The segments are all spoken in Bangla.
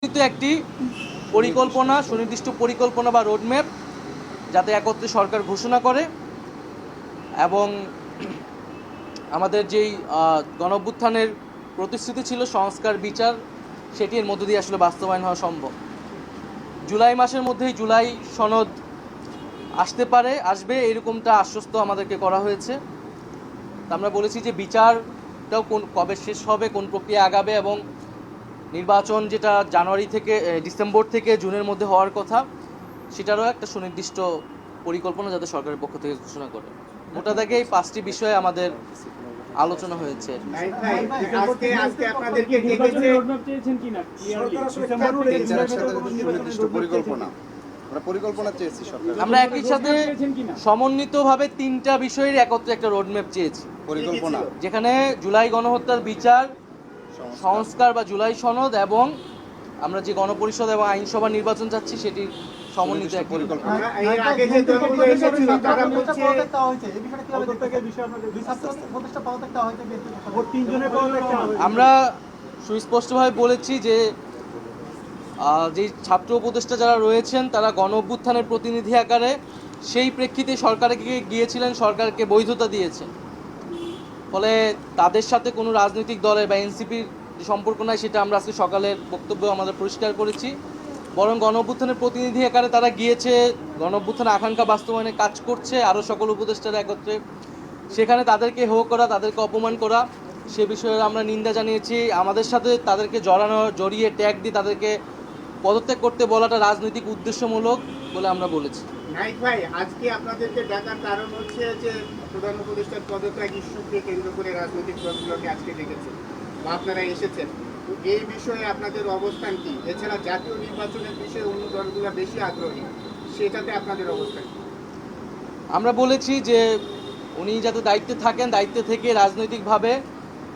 একটি পরিকল্পনা, সুনির্দিষ্ট পরিকল্পনা বা রোডম্যাপ যাতে একত্রে সরকার ঘোষণা করে এবং আমাদের যেই গণঅভ্যুত্থানের প্রতিশ্রুতি ছিল সংস্কার বিচার, সেটি এর মধ্য দিয়ে আসলে বাস্তবায়ন হওয়া সম্ভব। জুলাই মাসের মধ্যেই জুলাই সনদ আসবে এরকমটা আশ্বস্ত আমাদেরকে করা হয়েছে। আমরা বলেছি যে বিচারটাও কবে শেষ হবে, কোন প্রক্রিয়া আগাবে এবং নির্বাচন যেটা জানুয়ারি থেকে ডিসেম্বর থেকে জুনের মধ্যে হওয়ার কথা, সেটারও একটা সুনির্দিষ্ট পরিকল্পনা যাতে সরকারের পক্ষ থেকে ঘোষণা করে। মোটা দাগে এই 5টি বিষয়ে আমাদের আলোচনা হয়েছে। আমরা একই সাথে সমন্বিতভাবে 3টা বিষয়ের একত্রে একটা রোডম্যাপ চেয়েছি পরিকল্পনা, যেখানে জুলাই গণহত্যার বিচার, সংস্কার বা জুলাই সনদ এবং আমরা যে গণপরিষদ এবং আইনসভা নির্বাচন চাচ্ছি সেটির সমন্বিত এক পরিকল্পনা। আমরা সুস্পষ্টভাবে বলেছি যে ছাত্র উপদেষ্টা যারা রয়েছেন তারা গণঅভ্যুত্থানের প্রতিনিধি আকারে সেই প্রেক্ষিতে সরকারকে গিয়েছিলেন, সরকারকে বৈধতা দিয়েছেন। ফলে তাদের সাথে কোনো রাজনৈতিক দলের বা এনসিপির যে সম্পর্ক নাই সেটা আমরা আজকে সকালের বক্তব্য আমাদের পরিষ্কার করেছি। বরং গণঅভ্যুত্থানের প্রতিনিধি আকারে তারা গিয়েছে, গণঅভ্যুত্থানের আকাঙ্ক্ষা বাস্তবায়নে কাজ করছে আরও সকল উপদেষ্টারা একত্রে। সেখানে তাদেরকে হো করা, তাদেরকে অপমান করা, সে বিষয়ে আমরা নিন্দা জানিয়েছি। আমাদের সাথে তাদেরকে জড়িয়ে ট্যাগ দিয়ে তাদেরকে পদত্যাগ করতে বলাটা রাজনৈতিক উদ্দেশ্যমূলক বলে আমরা বলেছি। নাইক ভাই, আজকে আপনাদেরকে ডাকার কারণ হচ্ছে যে প্রধান উপদেষ্টার পদত্যাগ ইস্যুকে কেন্দ্র করে রাজনৈতিক দলগুলোকে আজকে ডেকেছে বা আপনারা এসেছেন। তো এই বিষয়ে আপনাদের অবস্থান কি? এছাড়া জাতীয় নির্বাচনের বিষয়ে অন্য দলগুলো বেশি আগ্রহী, সেটাতে আপনাদের অবস্থান কি? আমরা বলেছি যে উনি যাতে দায়িত্বে থাকেন, দায়িত্বে থেকে রাজনৈতিকভাবে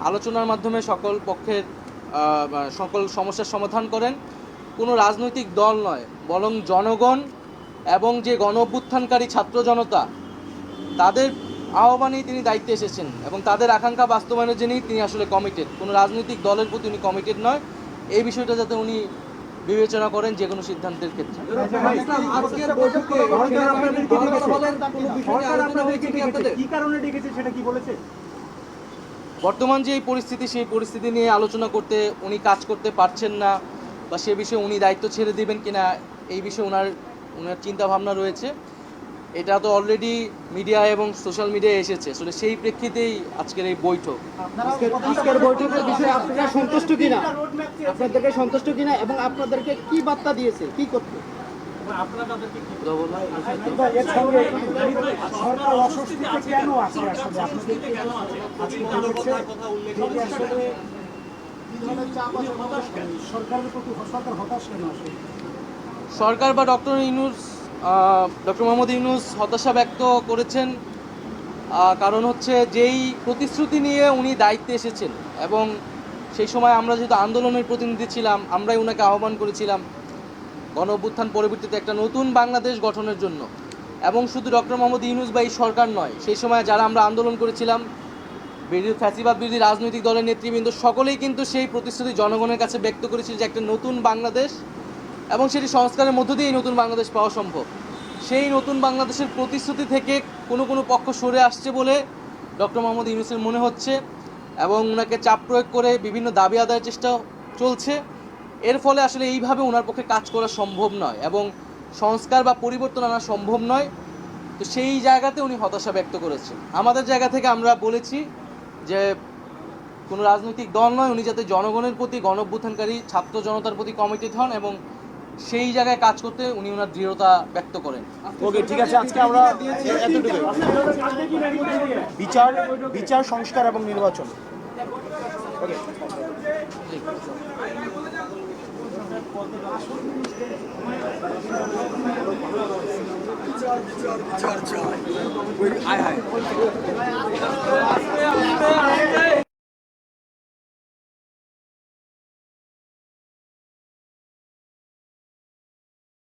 আলোচনার মাধ্যমে সকল পক্ষের সকল সমস্যার সমাধান করেন। কোনো রাজনৈতিক দল নয়, বরং জনগণ এবং যে গণঅভ্যুত্থানকারী ছাত্র জনতা, তাদের আহ্বানেই তিনি দায়িত্বে এসেছেন এবং তাদের আকাঙ্ক্ষা বাস্তবায়নের জন্যই তিনি আসলে কমিটেড। কোনো রাজনৈতিক দলের প্রতি উনি কমিটেড নয়। এই বিষয়টা যাতে উনি বিবেচনা করেন যে কোনো সিদ্ধান্তের ক্ষেত্রে। বর্তমান যে এই পরিস্থিতি, সেই পরিস্থিতি নিয়ে আলোচনা করতে উনি কাজ করতে পারছেন না বা সে বিষয়ে উনি দায়িত্ব ছেড়ে দেবেন কিনা এই বিষয়ে ওনার চিন্তা ভাবনা রয়েছে। এটা তো অলরেডি মিডিয়া এবং সোশ্যাল মিডিয়ায় এসেছে। আসলে সেই প্রেক্ষিতেই আজকের এই বৈঠক। আজকের বৈঠকের বিষয়ে আপনারা সন্তুষ্ট কিনা, আপনাদেরকে সন্তুষ্ট কিনা এবং আপনাদেরকে কি বার্তা দিয়েছে, কি করতে সরকার বা ডক্টর মোহাম্মদ ইউনূস হতাশা ব্যক্ত করেছেন। কারণ হচ্ছে যেই প্রতিশ্রুতি নিয়ে উনি দায়িত্বে এসেছেন এবং সেই সময় আমরা যেহেতু আন্দোলনের প্রতিনিধি ছিলাম, আমরাই ওনাকে আহ্বান করেছিলাম গণঅভ্যুত্থান পরবর্তীতে একটা নতুন বাংলাদেশ গঠনের জন্য। এবং শুধু ডক্টর মোহাম্মদ ইউনূস বা এই সরকার নয়, সেই সময় যারা আমরা আন্দোলন করেছিলাম, ফ্যাসিবাদ বিরোধী রাজনৈতিক দলের নেতৃবৃন্দ সকলেই কিন্তু সেই প্রতিশ্রুতি জনগণের কাছে ব্যক্ত করেছিল যে একটা নতুন বাংলাদেশ এবং সেটি সংস্কারের মধ্য দিয়ে নতুন বাংলাদেশ পাওয়া সম্ভব। সেই নতুন বাংলাদেশের প্রতিশ্রুতি থেকে কোনো পক্ষ সরে আসছে বলে ডক্টর মোহাম্মদ ইউনূসের মনে হচ্ছে এবং ওনাকে চাপ প্রয়োগ করে বিভিন্ন দাবি আদায়ের চেষ্টা চলছে। এর ফলে আসলে এইভাবে ওনার পক্ষে কাজ করা সম্ভব নয় এবং সংস্কার বা পরিবর্তন আনা সম্ভব নয়। তো সেই জায়গাতে উনি হতাশা ব্যক্ত করেছেন। আমাদের জায়গা থেকে আমরা বলেছি যে কোনো রাজনৈতিক দল নয়, উনি যাতে জনগণের প্রতি, গণঅভ্যুত্থানকারী ছাত্র জনতার প্রতি কমিটেড হন এবং সেই জায়গায় কাজ করতে উনি ওনার দৃঢ়তা ব্যক্ত করেন। ওকে, ঠিক আছে। আজকে আমরা বিচার সংস্কার এবং নির্বাচন। ওকে।